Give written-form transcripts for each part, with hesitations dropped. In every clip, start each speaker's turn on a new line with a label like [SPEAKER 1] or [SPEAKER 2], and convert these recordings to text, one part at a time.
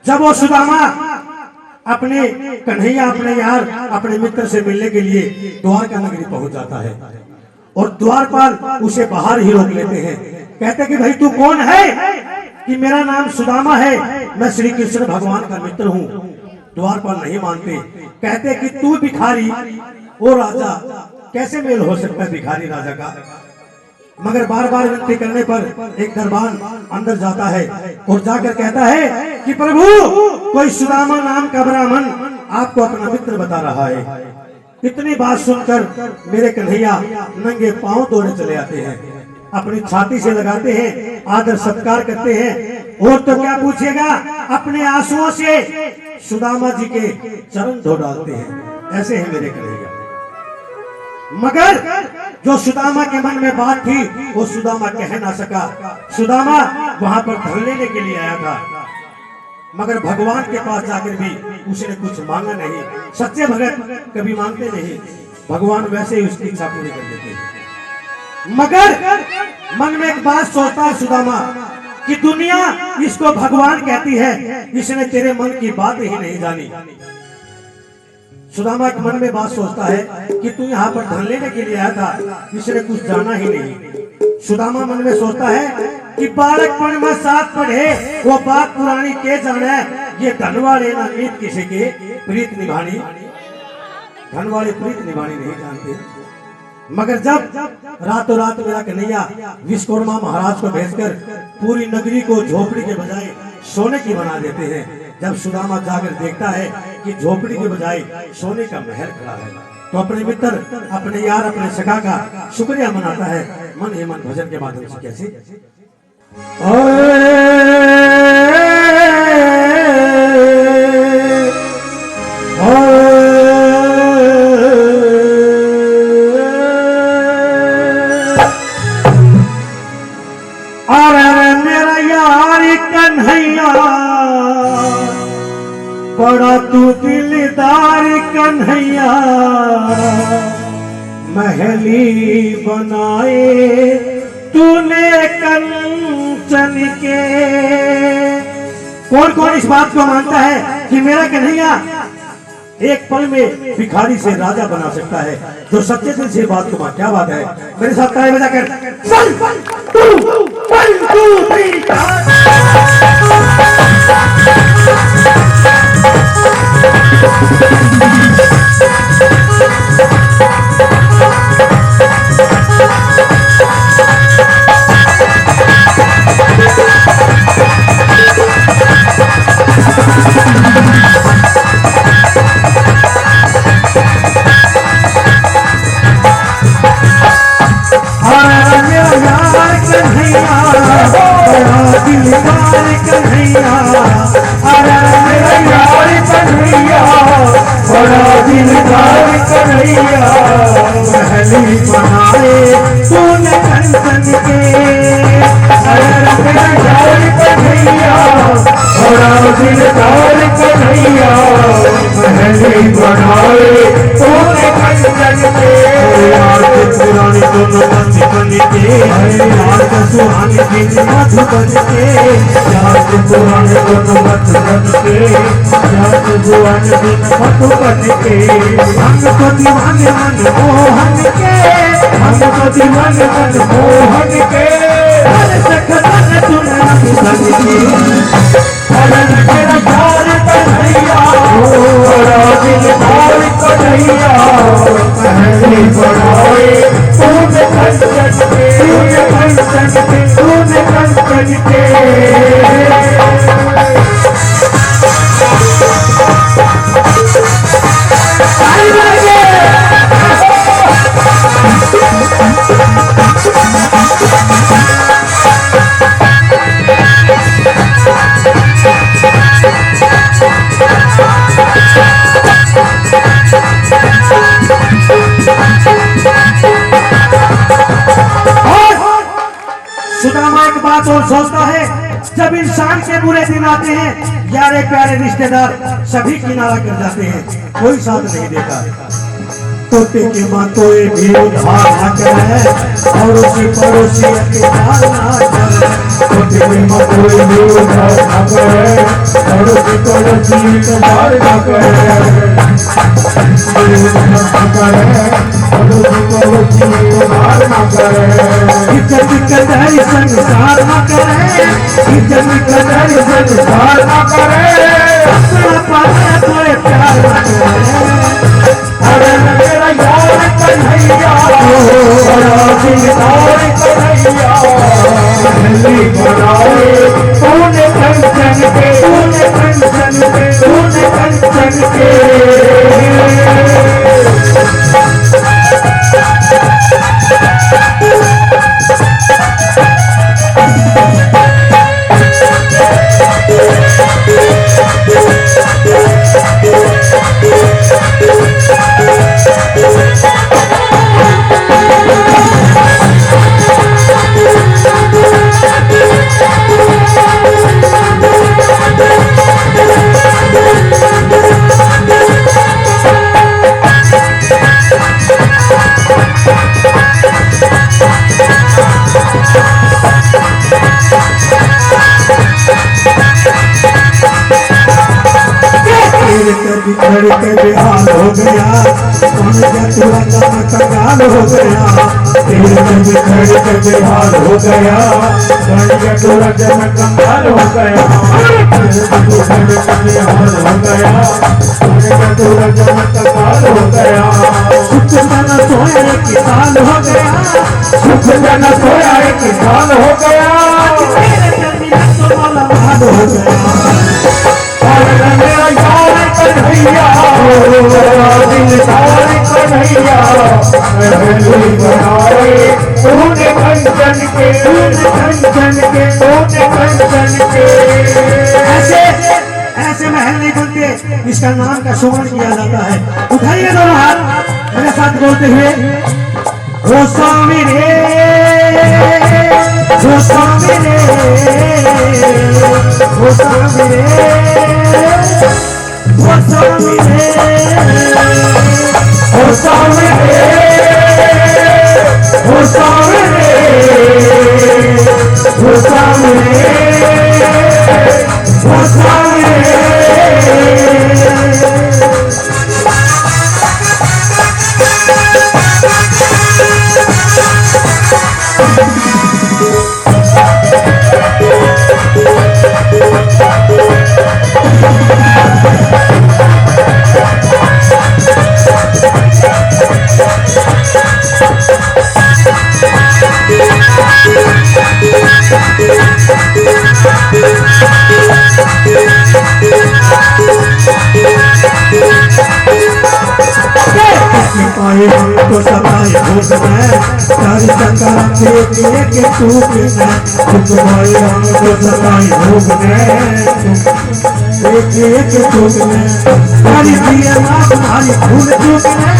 [SPEAKER 1] जब वो सुदामा अपने कन्हैया अपने यार अपने मित्र से मिलने के लिए द्वारका नगरी पहुंच जाता है और द्वारपाल उसे बाहर ही रोक लेते हैं। कहते कि भाई तू कौन है? कि मेरा नाम सुदामा है, मैं श्री कृष्ण भगवान का मित्र हूँ। द्वारपाल नहीं मानते, कहते कि तू भिखारी ओ राजा, कैसे मेल हो सकता है भिखारी राजा का? मगर बार बार विनती करने पर एक दरबान अंदर जाता है और जाकर कहता है कि प्रभु, कोई सुदामा नाम का ब्राह्मण आपको अपना मित्र बता रहा है। इतनी बात सुनकर मेरे कन्हैया नंगे पांव दौड़े चले आते हैं, अपनी छाती से लगाते हैं, आदर सत्कार करते हैं और तो क्या पूछेगा, अपने आंसुओं से सुदामा जी के चरण धो डालते हैं। ऐसे है मेरे कन्हैया। मगर जो सुदामा के मन में बात थी वो सुदामा कह ना सका। सुदामा वहां पर धन लेने के लिए आया था, मगर भगवान के पास जाकर भी उसने कुछ मांगा नहीं। सच्चे भगत कभी मांगते नहीं, भगवान वैसे ही उसकी इच्छा पूरी कर देते हैं। मगर मन में एक बात सोचता है सुदामा कि दुनिया इसको भगवान कहती है, इसने तेरे मन की बात ही नहीं जानी। सुदामा के मन में बात सोचता है कि तू यहाँ पर धन लेने के लिए आया था, इसने कुछ जाना ही नहीं। सुदामा मन में सोचता है कि बालकपन में साथ पढ़े वो बात पुरानी के जाने, ये धन वाले ना मीत किसी के प्रीत निभानी, धन वाले प्रीत निभानी नहीं जानते। मगर जब रातों रात मेरा कन्हैया विश्वकर्मा महाराज को भेजकर पूरी नगरी को झोपड़ी के बजाय सोने की बना देते हैं, जब सुदामा जाकर देखता है कि झोपड़ी के बजाय सोने का महल खड़ा है, तो अपने मित्र, अपने यार, अपने सखा का शुक्रिया मनाता है मन ही मन भजन के माध्यम से। कैसे मेरा यार कन्हैया बड़ा तू दिलदार कन्हैया, महली बनाए तूने कंचन के। कौन कौन इस बात को मानता है कि मेरा कन्हैया एक पल में भिखारी से राजा बना सकता है? जो सच्चे दिल से बात को मान, क्या बात है? मेरे साथ ताली बजाकर 1 2 3 सुदामा एक बात और सोचता है, जब इंसान के बुरे दिन आते हैं, यारे प्यारे रिश्तेदार सभी किनारा कर जाते हैं, कोई साथ नहीं देता। तोते के मातोए भी उधार ना करे, पड़ोसी पड़ोसी अतिचार ना करे। तोते के मातोए भी उधार ना करे, पड़ोसी
[SPEAKER 2] तुम्हार न करे तुम्हार न करे
[SPEAKER 1] इज्जत कदर संसार न करे इज्जत कदर संसार न करे अपना पाना कोई प्यार न करे
[SPEAKER 2] अरे मेरा यार कन्हैया दिलदार कन्हैया दिल्ली बनाए तूने कंचन के तूने कंचन के तूने कंचन के
[SPEAKER 1] बिछड़ के बेहाल हो गया कौन जतुआ का कंगाल हो गया
[SPEAKER 2] बिछड़ के बेहाल हो गया कौन जतुआ का कंगाल हो गया बिछड़ के बेहाल हो गया कौन जतुआ का कंगाल हो गया
[SPEAKER 1] सुख जन सोया एक साल हो गया
[SPEAKER 2] सुख जन सोया एक साल हो गया
[SPEAKER 1] तेरे जमीन तो वाला भाग हो गया
[SPEAKER 2] मेरा यार कन्हैया दिलदार कन्हैया दिल्ली बनाए तूने कंचन के तूने कंचन के तूने कंचन के
[SPEAKER 1] ऐसे ऐसे महल नहीं बनते इसका नाम का सुमन किया जाता है उठाइए दोनों हाथ मेरे साथ बोलते हुए ओ स्वामी रे ओ स्वामी रे ओ स्वामी रे ओ स्वामी रे
[SPEAKER 2] ओ स्वामी रे ओ स्वामी रे ओ स्वामी रे ओ स्वामी रे
[SPEAKER 1] पाए हमको सताए भूख में सारी चक्कर के टूट में तुम भाई हमको सताए भूख में एक टूट में सारी दिए माँ तुम्हारी भूल चूक में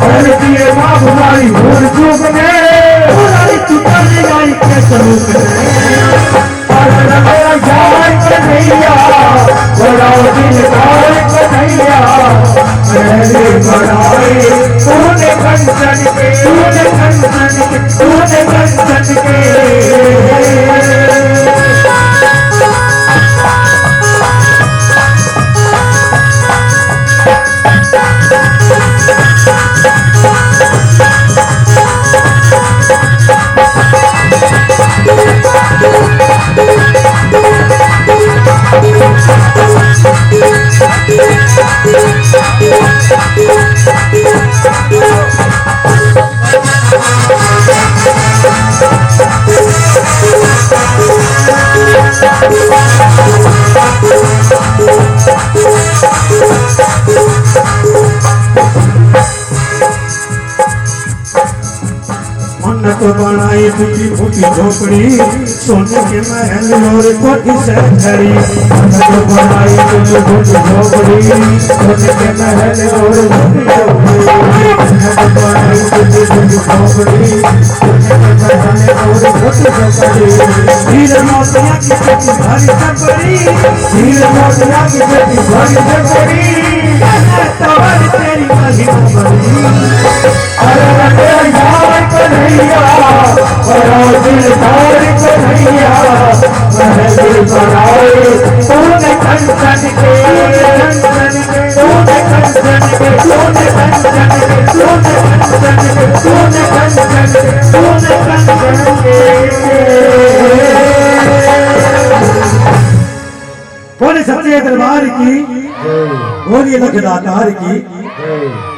[SPEAKER 2] और दिए माँ तुम्हारी भूल चूक में
[SPEAKER 1] तुम्हारी चुतर गई के स्वरूप में
[SPEAKER 2] मेरा यार कन्हैया बड़ा दिलदार कन्हैया दिल्ली बनाए तूने कंचन के तूने कंचन के तूने कंचन के
[SPEAKER 1] को बनाई फूटी फूटी झोपड़ी सोने के महल और कोठी से खड़ी
[SPEAKER 2] को बनाई फूटी फूटी झोपड़ी सोने के महल और कोठी बनाई फूटी फूटी झोपड़ी सोने के महल और कोठी झोपड़ी
[SPEAKER 1] हीरे मोतिया की खेती भरी चपड़ी
[SPEAKER 2] हीरे मोतिया की खेती भरी चपड़ी
[SPEAKER 1] तोहर तेरी महिमा बड़ी
[SPEAKER 2] अरे मेरा यार कन्हैया बड़ा दिलदार कन्हैया महल बनाए तूने कंचन के
[SPEAKER 1] बोले सच्चे दरबार की,
[SPEAKER 2] जय
[SPEAKER 1] बोलिए लखदातार की।
[SPEAKER 2] जय